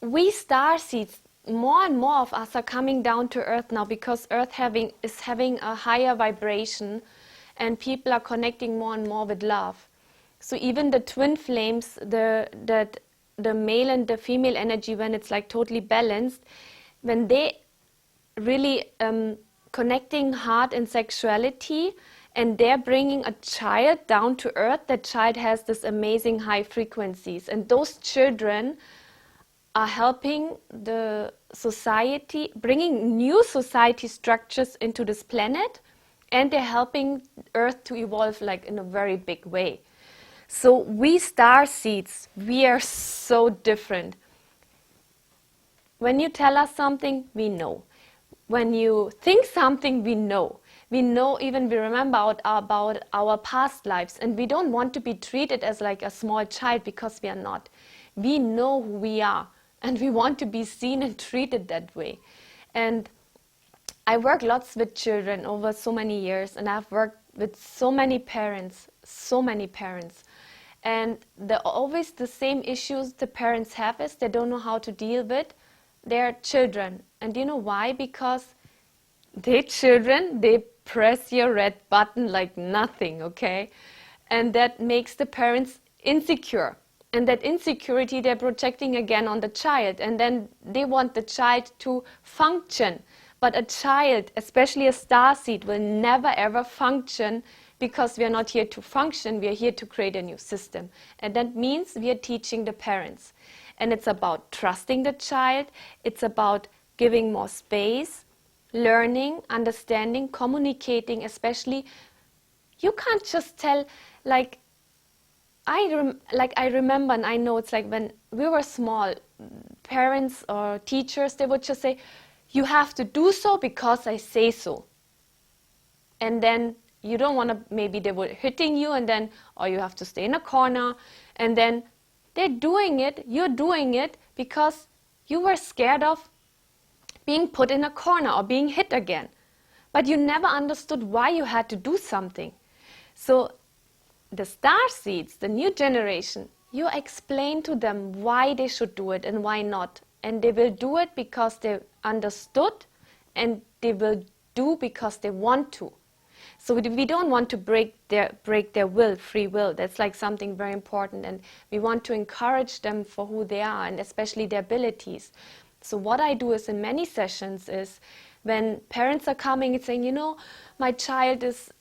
we star seeds, more and more of us are coming down to earth now, because earth is having a higher vibration, and people are connecting more and more with love. So even the twin flames, the male and the female energy, when it's like totally balanced, when they really connecting heart and sexuality, and they're bringing a child down to earth, that child has this amazing high frequencies, and those children are helping the society, bringing new society structures into this planet, and they're helping earth to evolve like in a very big way. So we star seeds, we are so different. When you tell us something, we know. When you think something, we know. We know, even we remember about our past lives, and we don't want to be treated as like a small child, because we are not. We know who we are, and we want to be seen and treated that way. And I work lots with children over so many years, and I've worked with so many parents. And always the same issues the parents have is they don't know how to deal with their children. And you know why? Because they children, they press your red button like nothing, okay? And that makes the parents insecure. And that insecurity they're projecting again on the child. And then they want the child to function. But a child, especially a starseed, will never ever function, because we are not here to function, we are here to create a new system. And that means we are teaching the parents. And it's about trusting the child, it's about giving more space, learning, understanding, communicating, especially. You can't just tell, like, I remember, and I know it's like when we were small, parents or teachers, they would just say, you have to do so because I say so. And then you don't want to, maybe they were hitting you, and then, or you have to stay in a corner, and then they're doing it, you're doing it because you were scared of being put in a corner or being hit again. But you never understood why you had to do something. So the starseeds, the new generation, you explain to them why they should do it and why not. And they will do it because they understood, and they will do because they want to. So we don't want to break their will, free will. That's like something very important, and we want to encourage them for who they are, and especially their abilities. So what I do is, in many sessions, is when parents are coming and saying, you know, my child is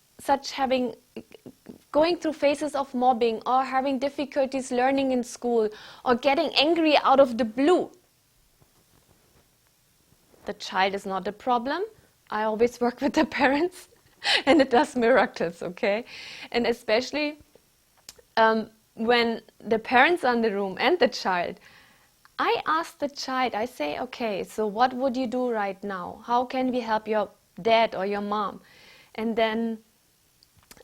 going through phases of mobbing, or having difficulties learning in school, or getting angry out of the blue. The child is not a problem. I always work with the parents. And it does miracles, okay? And especially when the parents are in the room and the child, I ask the child, I say, okay, so what would you do right now? How can we help your dad or your mom? And then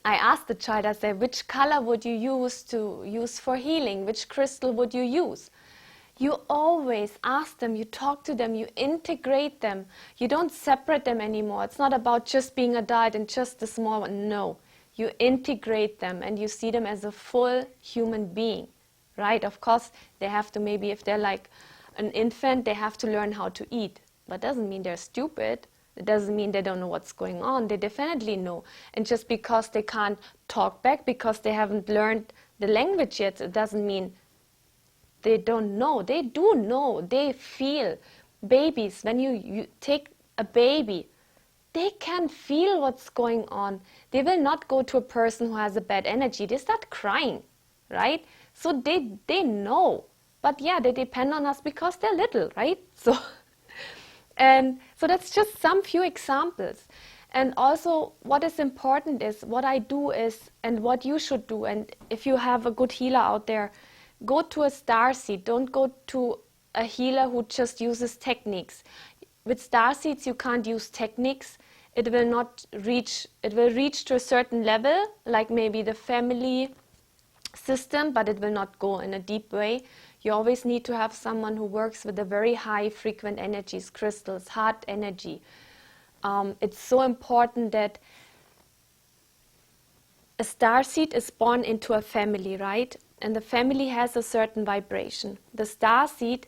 I ask the child, I say, which color would you use for healing? Which crystal would you use? You always ask them, you talk to them, you integrate them. You don't separate them anymore. It's not about just being adult and just the small one. No, you integrate them, and you see them as a full human being, right? Of course, they have to, maybe if they're like an infant, they have to learn how to eat. But doesn't mean they're stupid. It doesn't mean they don't know what's going on. They definitely know. And just because they can't talk back, because they haven't learned the language yet, it doesn't mean they don't know. They do know. They feel. Babies, when you take a baby, they can feel what's going on. They will not go to a person who has a bad energy. They start crying, right? So they know. But yeah, they depend on us because they're little, right? So that's just some few examples. And also, what is important is, what I do is, and what you should do, and if you have a good healer out there, go to a starseed. Don't go to a healer who just uses techniques. With starseeds, you can't use techniques. It will reach to a certain level, like maybe the family system, but it will not go in a deep way. You always need to have someone who works with the very high frequent energies, crystals, heart energy. It's so important that a starseed is born into a family, right? And the family has a certain vibration. The starseed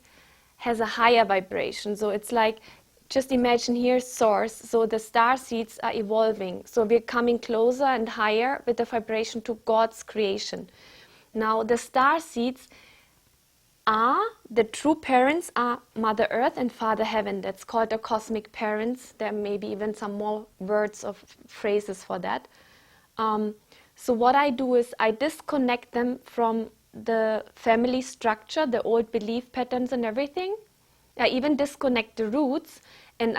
has a higher vibration. So it's like, just imagine here source. So the star seeds are evolving. So we're coming closer and higher with the vibration to God's creation. Now the star seeds are, the true parents are Mother Earth and Father Heaven. That's called the cosmic parents. There may be even some more words or phrases for that. So what I do is I disconnect them from the family structure, the old belief patterns and everything. I even disconnect the roots, and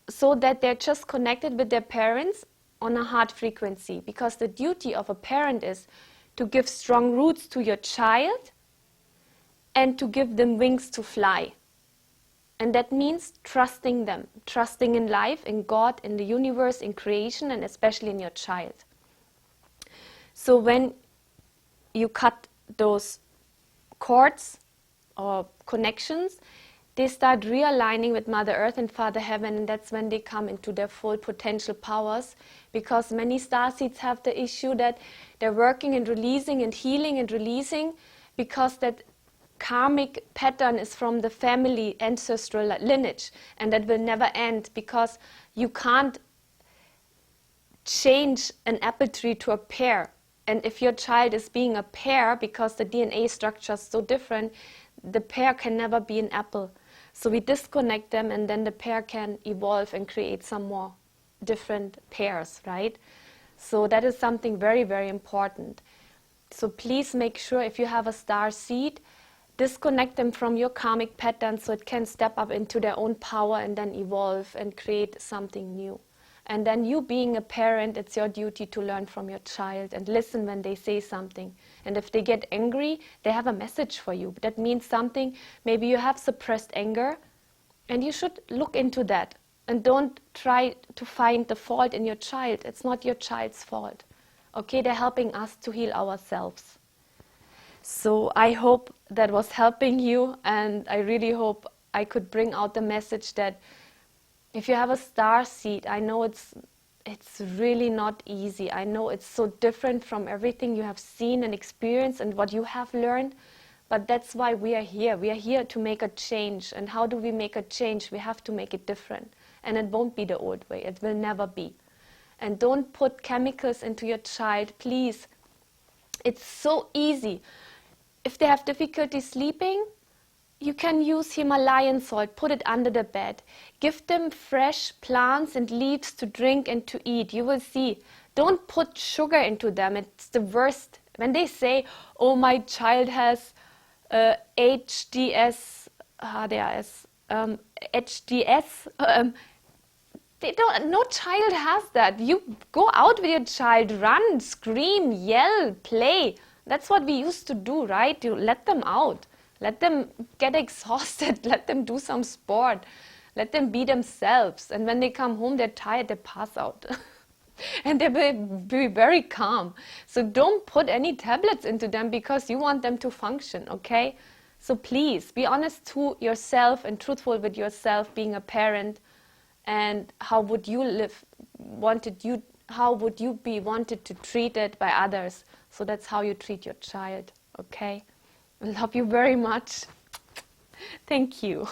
so that they're just connected with their parents on a heart frequency. Because the duty of a parent is to give strong roots to your child and to give them wings to fly. And that means trusting them, trusting in life, in God, in the universe, in creation, and especially in your child. So when you cut those cords or connections, they start realigning with Mother Earth and Father Heaven, and that's when they come into their full potential powers. Because many starseeds have the issue that they're working and releasing and healing and releasing, because that karmic pattern is from the family ancestral lineage, and that will never end, because you can't change an apple tree to a pear. And if your child is being a pear, because the DNA structure is so different, the pear can never be an apple. So we disconnect them, and then the pear can evolve and create some more different pears, right? So that is something very, very important. So please make sure, if you have a star seed, disconnect them from your karmic pattern so it can step up into their own power and then evolve and create something new. And then you, being a parent, it's your duty to learn from your child and listen when they say something. And if they get angry, they have a message for you. That means something, maybe you have suppressed anger, and you should look into that. And don't try to find the fault in your child. It's not your child's fault. Okay, they're helping us to heal ourselves. So I hope that was helping you, and I really hope I could bring out the message that if you have a star seed, I know it's really not easy. I know it's so different from everything you have seen and experienced and what you have learned, but that's why we are here. We are here to make a change. And how do we make a change? We have to make it different. And it won't be the old way. It will never be. And don't put chemicals into your child, please. It's so easy. If they have difficulty sleeping, you can use Himalayan salt, put it under the bed. Give them fresh plants and leaves to drink and to eat. You will see. Don't put sugar into them. It's the worst. When they say, oh, my child has HDS, no child has that. You go out with your child, run, scream, yell, play. That's what we used to do, right? You let them out. Let them get exhausted. Let them do some sport. Let them be themselves. And when they come home, they're tired, they pass out. And they will be very calm. So don't put any tablets into them because you want them to function, okay? So please, be honest to yourself and truthful with yourself, being a parent. And how would you live? How would you be wanted to treat it by others? So that's how you treat your child, okay? I love you very much. Thank you.